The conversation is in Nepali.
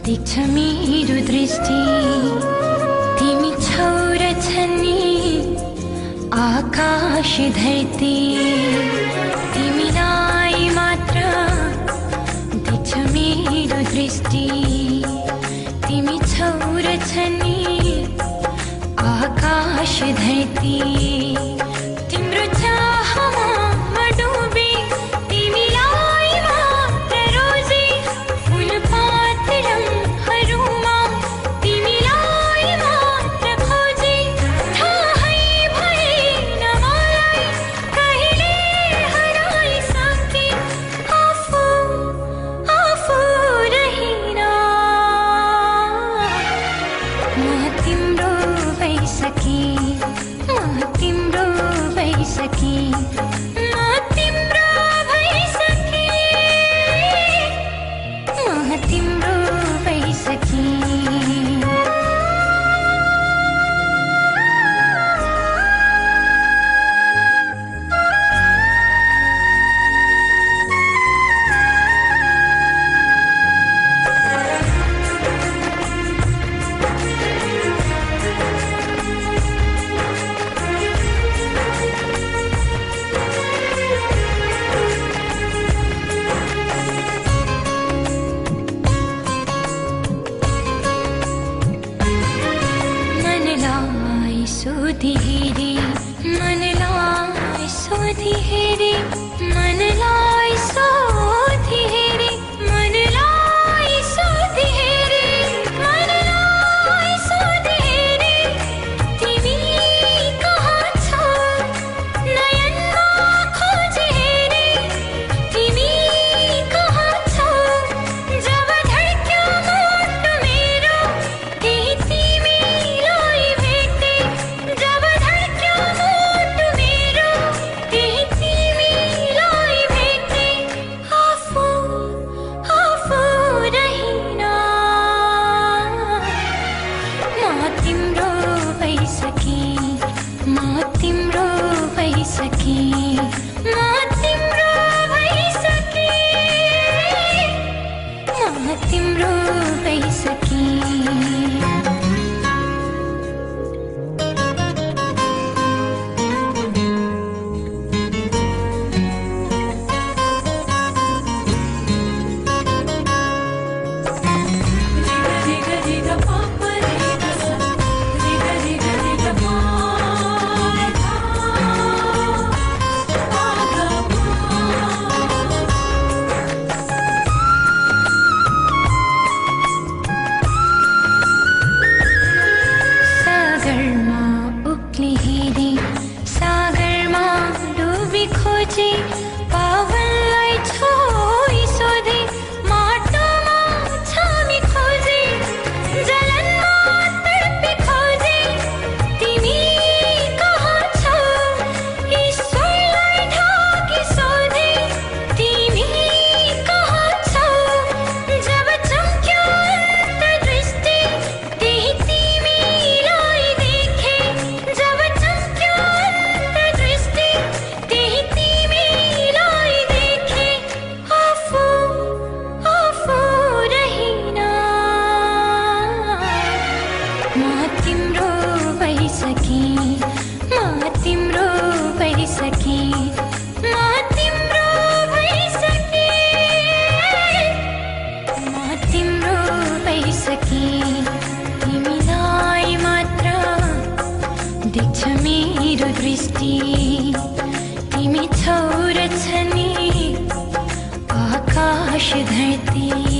देख्छ मेरो दृष्टि तिमी छौ र छन्नी आकाश धरती तिमीलाई मात्र देख्छ मेरो दृष्टि तिमी छौ र छन्नी आकाश धरती तिम्रो चाहमा म डुबे तिमीलाई मात्र रोजे फुलपात रङहरूमा तिमीलाई मात्र खोजे थाहै भएन मलाई कहिले हराइसके आफू रहिन म तिम्रो भइसके म तिम्रो भइसके म तिम्रो भइसके म तिम्रो भइसके मनलाई सोधी हेरे मनलाई सोधी हेरे मनलाई सोधी हेरे मनलाई सोधी हेरे तिमी कहाँ छौ नयनमा खोजे हेरे तिमी कहाँ छौ जब धड्क्यो मुटु मेरो त्यही तिमीलाई भेटे जब तिम्रो भइसके खोजे पावललाई छोई सोधे माटोमा छामी खोजे जलनमा तडपी खोजे तिमी कहाँ छौ ईश्वरलाई ढाकी सोधे तिमी कहाँ छौ जब चम्क्यो अन्तर्दृष्टि त्यही तिमीलाई देखे जब चम्क्यो अन्तर्दृष्टि त्यही तिमीलाई देखे आफू रहिन म तिम्रो भइसके म तिम्रो भइसके म तिम्रो भइसके म तिम्रो भइसके तिमीलाई मात्र देख्छ मेरो दृष्टि तिमी छौ र छन्नी आकाश धरती